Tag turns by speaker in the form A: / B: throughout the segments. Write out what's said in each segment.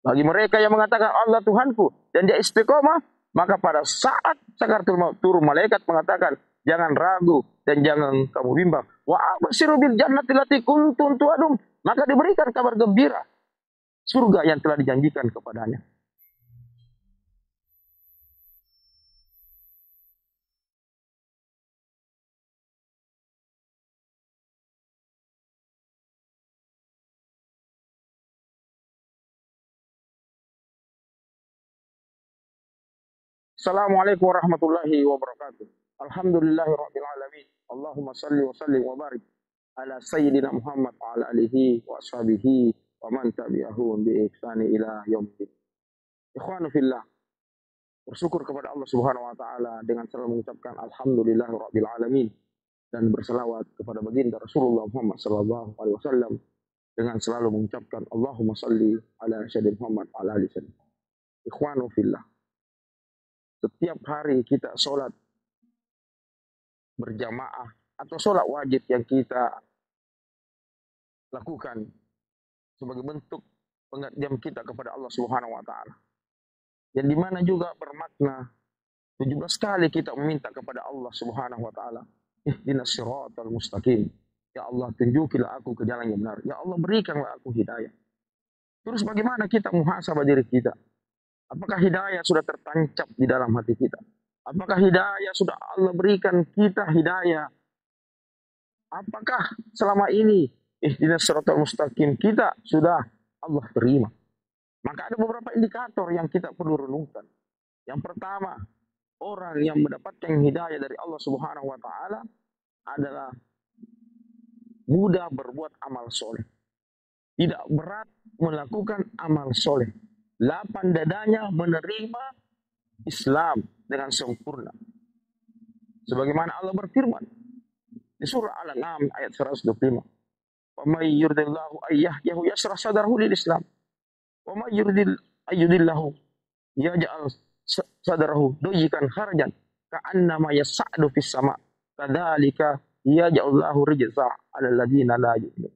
A: Bagi mereka yang mengatakan Allah Tuhanku dan dia istiqomah, maka pada saat sakaratul maut turun malaikat mengatakan, jangan ragu dan jangan kamu bimbang. Wa abshiru bil jannati allati kuntum tu'adun. Maka diberikan kabar gembira surga yang telah dijanjikan kepadanya. Assalamualaikum warahmatullahi wabarakatuh. Alhamdulillahirabbil alamin. Allahumma shalli wa sallim wa barik ala sayyidina Muhammad wa ala alihi wa ashabihi wa man tabi'ahum bi ihsani ila yaumil. Ikhwanu fillah, bersyukur kepada Allah Subhanahu wa taala dengan selalu mengucapkan alhamdulillahirabbil alamin dan berselawat kepada baginda Rasulullah Muhammad sallallahu alaihi wasallam dengan selalu mengucapkan Allahumma shalli ala sayyidina Muhammad wa ala alihi wasallam. Ikhwanu fillah, setiap hari kita sholat berjamaah atau sholat wajib yang kita lakukan sebagai bentuk pengabdian kita kepada Allah Subhanahu wa taala. Yang dimana juga bermakna 17 kali kita meminta kepada Allah Subhanahu wa taala, ihdinas siratal mustaqim. Ya Allah, tunjukilah aku ke jalan yang benar. Ya Allah, berikanlah aku hidayah. Terus bagaimana kita muhasabah diri kita? Apakah hidayah sudah tertancap di dalam hati kita? Apakah hidayah sudah Allah berikan kita hidayah? Apakah selama ini ihdinas siratal mustaqim kita sudah Allah terima? Maka ada beberapa indikator yang kita perlu renungkan. Yang pertama, orang yang mendapatkan hidayah dari Allah Subhanahu wa taala adalah mudah berbuat amal soleh. Tidak berat melakukan amal soleh. Lapang dadanya menerima Islam dengan sempurna. Sebagaimana Allah berfirman di surah Al-An'am ayat 125. Wa may yuridillahu ayyahyahu yashrah sadrahu lil Islam. Wa may yuridil ayyudillahu yaj'al sadrahu doyikan harajan ka'annama yas'adu fis sama. Kadzalika yaj'alullahu rijza 'alal ladzina la yu'minun.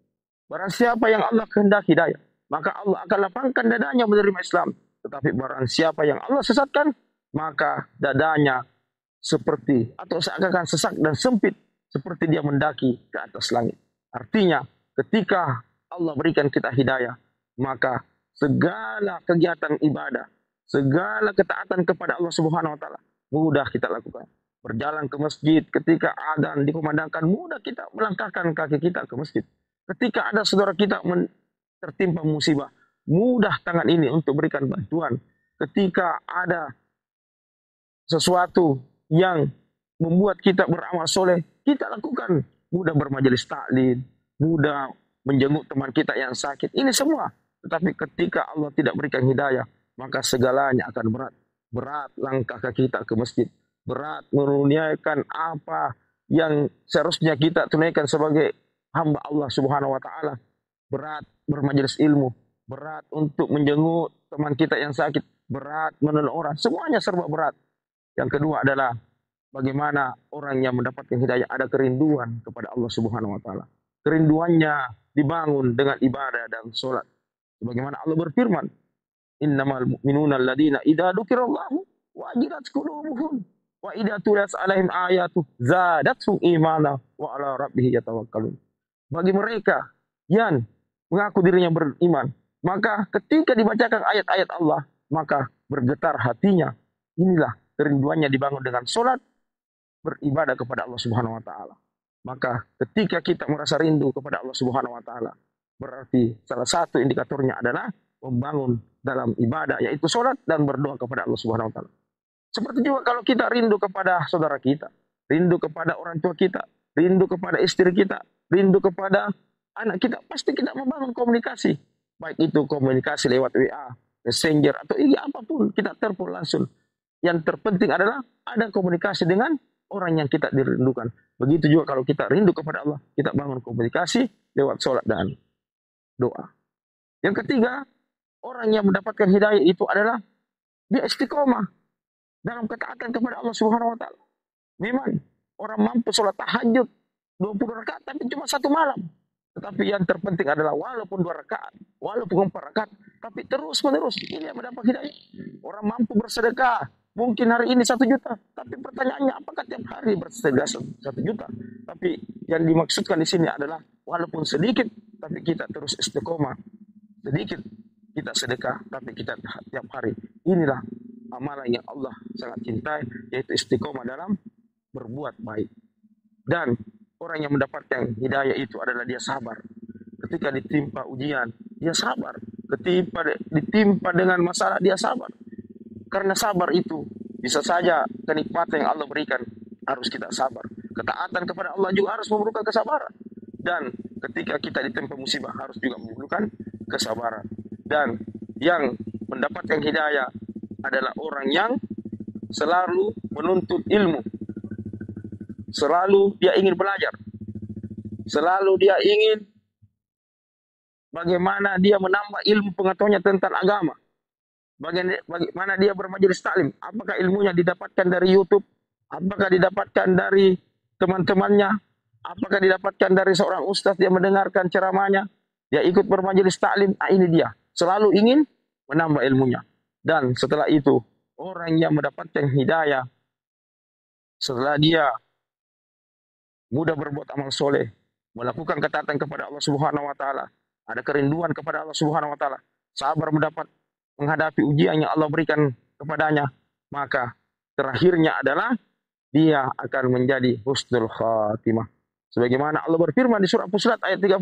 A: Barang siapa yang Allah kehendaki hidayah, maka Allah akan lapangkan dadanya menerima Islam. Tetapi barang siapa yang Allah sesatkan, maka dadanya seperti atau seakan-akan sesak dan sempit seperti dia mendaki ke atas langit. Artinya, ketika Allah berikan kita hidayah, maka segala kegiatan ibadah, segala ketaatan kepada Allah Subhanahu wa taala mudah kita lakukan. Berjalan ke masjid ketika adzan dikumandangkan, mudah kita melangkahkan kaki kita ke masjid. Ketika ada saudara kita tertimpa musibah, mudah tangan ini untuk berikan bantuan. Ketika ada sesuatu yang membuat kita beramal soleh, kita lakukan. Mudah bermajelis taklim, mudah menjenguk teman kita yang sakit. Ini semua. Tetapi ketika Allah tidak berikan hidayah, maka segalanya akan berat. Berat langkah kita ke masjid. Berat menunaikan apa yang seharusnya kita tunaikan sebagai hamba Allah Subhanahu wa taala. Berat bermajelis ilmu, berat untuk menjenguk teman kita yang sakit, berat menolong orang, semuanya serba berat. Yang kedua adalah bagaimana orang yang mendapatkan hidayah ada kerinduan kepada Allah Subhanahu wa taala. Kerinduannya dibangun dengan ibadah dan salat. Sebagaimana Allah berfirman, "Innamal mu'minuna alladziina idza dzukirallahu wajilat qulubuhum wa idza tuliyat 'alaihim ayatu zadatuhum imana wa 'ala rabbihim yatawakkalun." Bagi mereka yang mengaku dirinya beriman, maka ketika dibacakan ayat-ayat Allah, maka bergetar hatinya. Inilah kerinduannya dibangun dengan salat, beribadah kepada Allah Subhanahu wa taala. Maka ketika kita merasa rindu kepada Allah Subhanahu wa taala, berarti salah satu indikatornya adalah membangun dalam ibadah, yaitu salat dan berdoa kepada Allah Subhanahu wa taala. Seperti juga kalau kita rindu kepada saudara kita, rindu kepada orang tua kita, rindu kepada istri kita, rindu kepada anak kita, pasti kita membangun komunikasi. Baik itu komunikasi lewat WA, Messenger, atau apapun, kita telepon langsung. Yang terpenting adalah ada komunikasi dengan orang yang kita dirindukan. Begitu juga kalau kita rindu kepada Allah, kita bangun komunikasi lewat sholat dan doa. Yang ketiga, orang yang mendapatkan hidayah itu adalah dia istiqomah dalam ketaatan kepada Allah Subhanahu wa taala. Memang orang mampu sholat tahajud 20 rakaat tapi cuma satu malam. Tetapi yang terpenting adalah walaupun 2 rakaat, walaupun 4 rakaat, tapi terus menerus ini yang mendapat hidayah. Orang mampu bersedekah, mungkin hari ini 1 juta, tapi pertanyaannya apakah tiap hari bersedekah 1 juta? Tapi yang dimaksudkan di sini adalah walaupun sedikit, tapi kita terus istiqomah. Sedikit kita sedekah, tapi kita tiap hari. Inilah amalan yang Allah sangat cintai, yaitu istiqomah dalam berbuat baik. Dan orang yang mendapatkan hidayah itu adalah dia sabar. Ketika ditimpa ujian, dia sabar. Ketika ditimpa dengan masalah, dia sabar. Karena sabar itu bisa saja kenikmatan yang Allah berikan, harus kita sabar. Ketaatan kepada Allah juga harus memerlukan kesabaran. Dan ketika kita ditimpa musibah, harus juga memerlukan kesabaran. Dan yang mendapatkan hidayah adalah orang yang selalu menuntut ilmu. Selalu dia ingin belajar. Selalu dia ingin bagaimana dia menambah ilmu pengetahuannya tentang agama. Bagaimana dia bermajelis taklim. Apakah ilmunya didapatkan dari YouTube? Apakah didapatkan dari teman-temannya? Apakah didapatkan dari seorang ustaz dia mendengarkan ceramahnya? Dia ikut bermajelis taklim. Ini dia. Selalu ingin menambah ilmunya. Dan setelah itu, orang yang mendapatkan hidayah, setelah dia mudah berbuat amal soleh, melakukan ketaatan kepada Allah Subhanahu wa taala, ada kerinduan kepada Allah Subhanahu wa taala, sabar menghadapi ujian yang Allah berikan kepadanya, maka terakhirnya adalah dia akan menjadi husnul khatimah. Sebagaimana Allah berfirman di surah Fussilat ayat 30.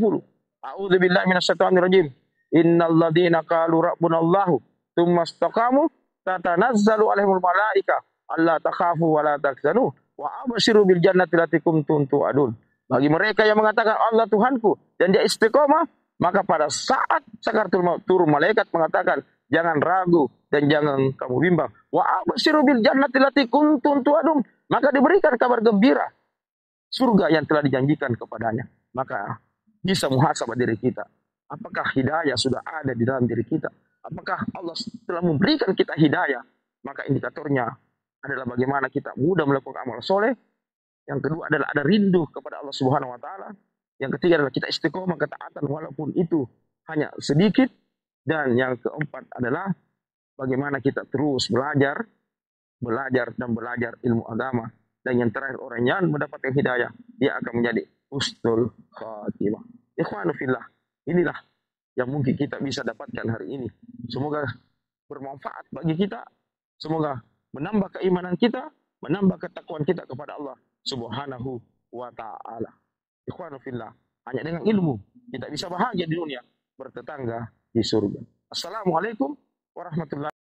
A: A'udzubillahi minasyaitonir rajim. Innal ladzina qalu rabbunallahu tsumma istaqamu tatanazzalu alaihimul malaika alla takhafu wa la tahzanu wa abshiru bil jannati allati kuntum tu'adun. Bagi mereka yang mengatakan Allah Tuhanku dan dia istiqomah, maka pada saat sakaratul maut turun malaikat mengatakan, jangan ragu dan jangan kamu bimbang. Wa abshiru bil jannati allati kuntum tu'adun. Maka diberikan kabar gembira surga yang telah dijanjikan kepadanya. Maka bisa muhasabah diri kita. Apakah hidayah sudah ada di dalam diri kita? Apakah Allah telah memberikan kita hidayah? Maka indikatornya adalah bagaimana kita mudah melakukan amal soleh. Yang kedua adalah ada rindu kepada Allah Subhanahu wa taala. Yang ketiga adalah kita istiqomah ketaatan walaupun itu hanya sedikit. Dan yang keempat adalah bagaimana kita terus belajar dan belajar ilmu agama. Dan yang terakhir, orang yang mendapatkan hidayah, dia akan menjadi husnul khatimah. Ikhwanu fillah, inilah yang mungkin kita bisa dapatkan hari ini. Semoga bermanfaat bagi kita. Semoga menambah keimanan kita, menambah ketakwaan kita kepada Allah Subhanahu wa ta'ala. Ikhwanu fillah, hanya dengan ilmu kita bisa bahagia di dunia, bertetangga di surga. Assalamualaikum warahmatullahi wabarakatuh.